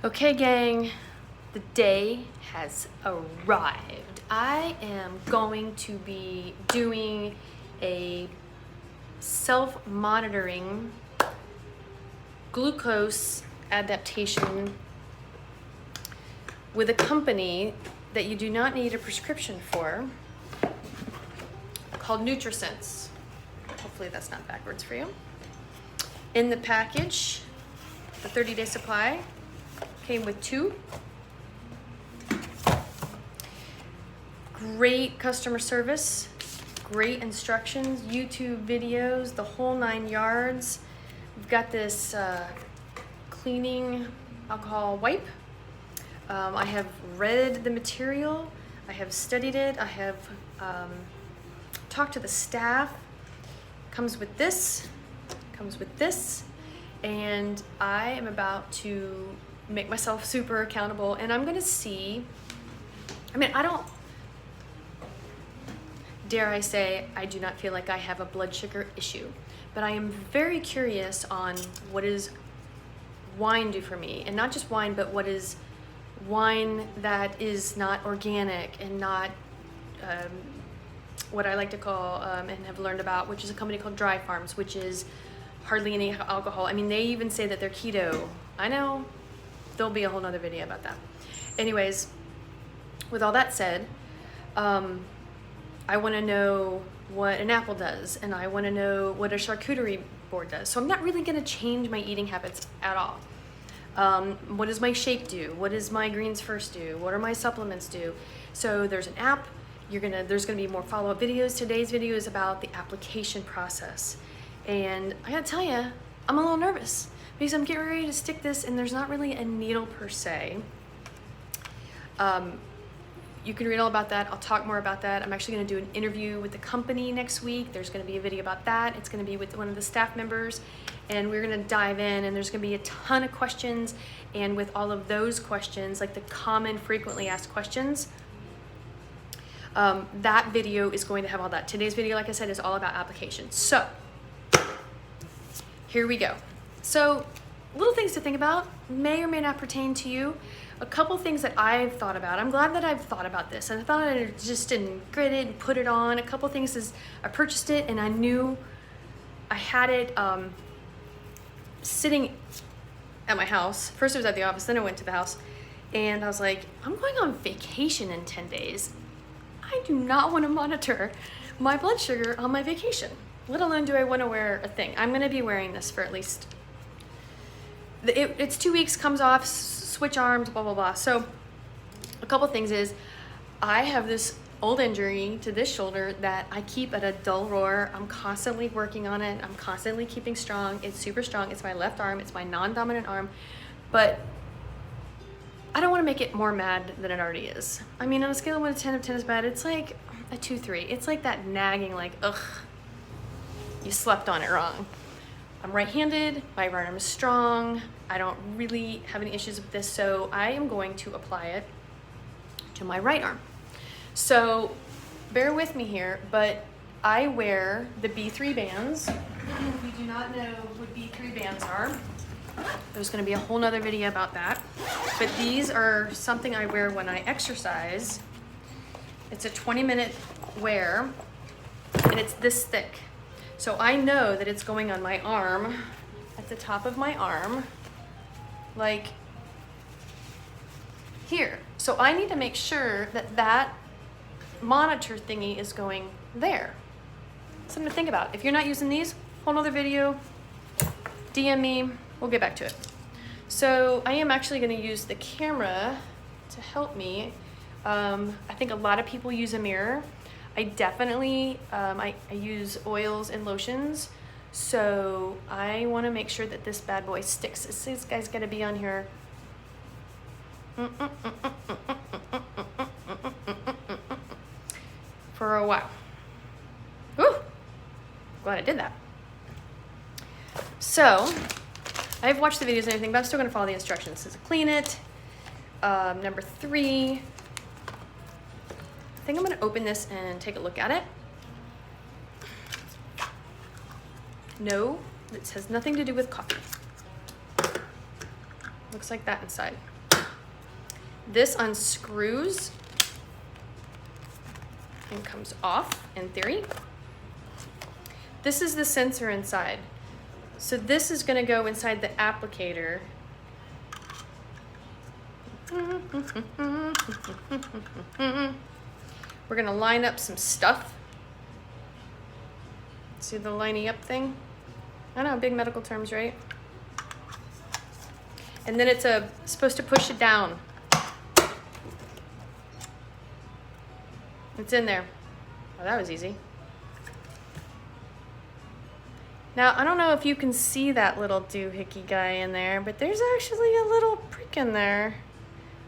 Okay, gang, the day has arrived. I am going to be doing a self-monitoring glucose adaptation with a company that you do not need a prescription for, called NUTRISENSE. Hopefully that's not backwards for you. In the package, the 30-day supply came with 2. Great customer service, great instructions, YouTube videos, the whole 9 yards. We've got this cleaning alcohol wipe. I have read the material, I have studied it, I have talked to the staff. Comes with this, and I am about to make myself super accountable, and I'm gonna see, dare I say, I do not feel like I have a blood sugar issue, but I am very curious on what does wine do for me, and not just wine, but what is wine that is not organic and not what I like to call and have learned about, which is a company called Dry Farms, which is hardly any alcohol. I mean, they even say that they're keto. I know, there'll be a whole nother video about that. Anyways, with all that said, I want to know what an apple does, and I want to know what a charcuterie board does. So I'm not really going to change my eating habits at all. What does my shake do? What does my greens first do? What are my supplements do? So there's an app. There's gonna be more follow-up videos. Today's video is about the application process. And I gotta tell you, I'm a little nervous because I'm getting ready to stick this, and there's not really a needle per se. You can read all about that. I'll talk more about that. I'm actually gonna do an interview with the company next week. There's gonna be a video about that. It's gonna be with one of the staff members, and we're gonna dive in, and there's gonna be a ton of questions. And with all of those questions, like the common frequently asked questions, that video is going to have all that. Today's video, like I said, is all about applications. So here we go. So little things to think about, may or may not pertain to you. A couple things that I've thought about. I'm glad that I've thought about this, and I thought I just didn't grit it and put it on. A couple things is I purchased it, and I knew I had it sitting at my house. First it was at the office, then I went to the house, and I was like, I'm going on vacation in 10 days. I do not want to monitor my blood sugar on my vacation, let alone do I want to wear a thing. I'm going to be wearing this for at least, it's 2 weeks, comes off, switch arms, blah, blah, blah. So a couple things is, I have this old injury to this shoulder that I keep at a dull roar. I'm constantly working on it. I'm constantly keeping strong. It's super strong. It's my left arm. It's my non-dominant arm. But I don't want to make it more mad than it already is. I mean, on a scale of 1 to 10, if 10 is bad, it's like a 2, 3. It's like that nagging, like, ugh, you slept on it wrong. I'm right-handed, my right arm is strong. I don't really have any issues with this, so I am going to apply it to my right arm. So bear with me here, but I wear the B3 bands. If you do not know what B3 bands are, there's gonna be a whole nother video about that. But these are something I wear when I exercise. It's a 20-minute wear, and it's this thick. So I know that it's going on my arm, at the top of my arm, like here. So I need to make sure that that monitor thingy is going there. Something to think about. If you're not using these, whole nother video, DM me, we'll get back to it. So I am actually gonna use the camera to help me. I think a lot of people use a mirror. I definitely, I use oils and lotions. So I wanna make sure that this bad boy sticks. This guy's gotta be on here. For a while. Woo! Glad I did that. So, I've watched the videos and everything, but I'm still gonna follow the instructions. So clean it. Number 3. I think I'm gonna open this and take a look at it. No, this has nothing to do with coffee. Looks like that inside. This unscrews and comes off in theory. This is the sensor inside. So this is going to go inside the applicator. We're going to line up some stuff. See the lining up thing? I know, big medical terms, right? And then it's supposed to push it down. It's in there. Oh, that was easy. Now, I don't know if you can see that little doohickey guy in there, but there's actually a little prick in there.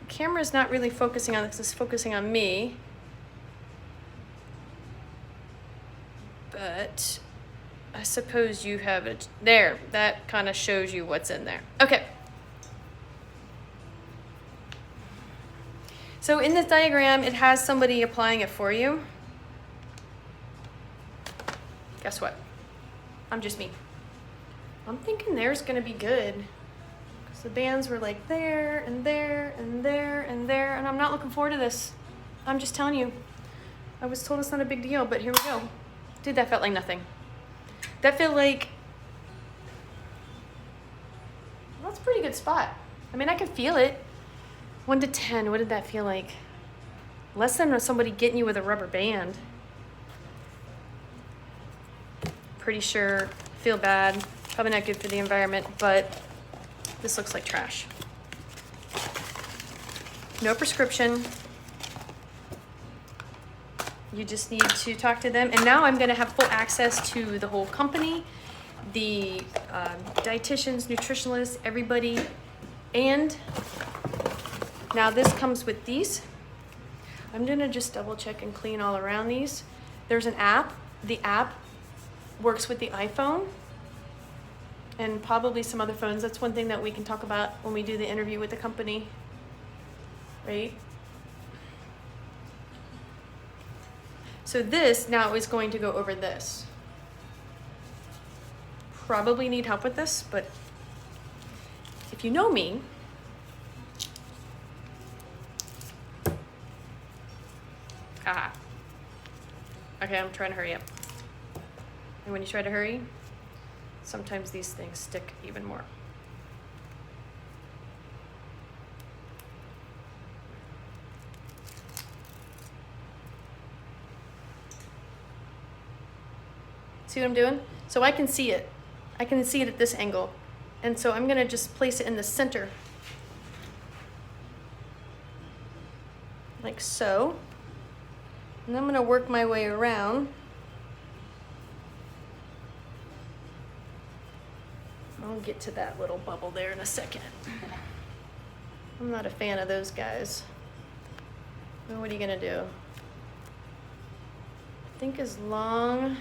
The camera's not really focusing on this, it's focusing on me. But I suppose you have it there. That kind of shows you what's in there. Okay. So in this diagram, it has somebody applying it for you. Guess what? I'm just me. I'm thinking there's gonna be good. Because the bands were like there and there and there and there, and I'm not looking forward to this. I'm just telling you. I was told it's not a big deal, but here we go. Dude, that felt like nothing. That felt like, well, that's a pretty good spot. I mean, I can feel it. 1 to 10, what did that feel like? Less than somebody getting you with a rubber band. Pretty sure, feel bad, probably not good for the environment, but this looks like trash. No prescription. You just need to talk to them. And now I'm gonna have full access to the whole company, the dietitians, nutritionalists, everybody. And now this comes with these. I'm gonna just double check and clean all around these. There's an app. The app works with the iPhone and probably some other phones. That's one thing that we can talk about when we do the interview with the company, right? So this now is going to go over this. Probably need help with this, but if you know me, okay, I'm trying to hurry up. And when you try to hurry, sometimes these things stick even more. See what I'm doing? So I can see it. I can see it at this angle. And so I'm gonna just place it in the center. Like so. And I'm gonna work my way around. I'll get to that little bubble there in a second. I'm not a fan of those guys. Well, what are you gonna do? I think as long...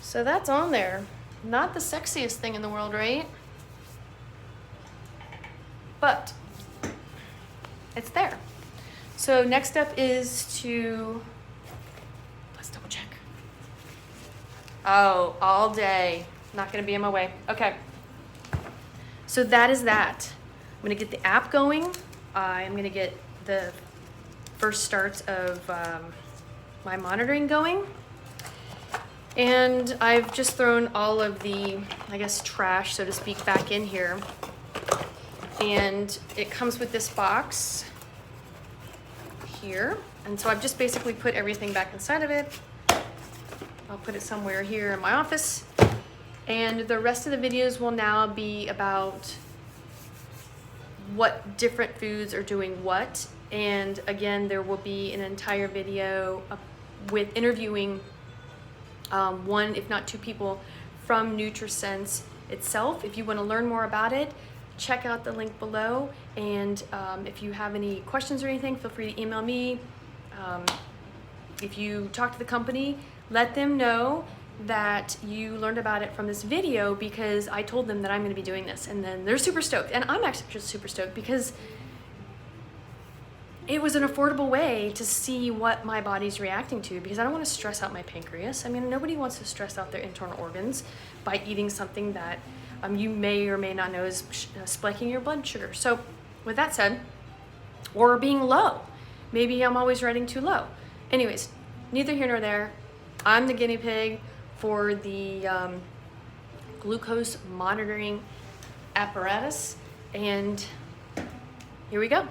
So that's on there. Not the sexiest thing in the world, right? But it's there. So next step is to, let's double check. Oh, all day. Not gonna be in my way. Okay. So that is that. I'm gonna get the app going. I'm gonna get the first starts of my monitoring going. And I've just thrown all of the, I guess, trash, so to speak, back in here. And it comes with this box here. And so I've just basically put everything back inside of it. I'll put it somewhere here in my office. And the rest of the videos will now be about what different foods are doing what. And again, there will be an entire video with interviewing one, if not two people from NUTRISENSE itself. If you want to learn more about it, check out the link below. And if you have any questions or anything, feel free to email me. If you talk to the company, let them know that you learned about it from this video, because I told them that I'm going to be doing this, and then they're super stoked. And I'm actually just super stoked because it was an affordable way to see what my body's reacting to, because I don't want to stress out my pancreas. I mean, nobody wants to stress out their internal organs by eating something that you may or may not know is spiking your blood sugar. So with that said, or being low, maybe I'm always running too low. Anyways, neither here nor there. I'm the guinea pig for the glucose monitoring apparatus, and here we go.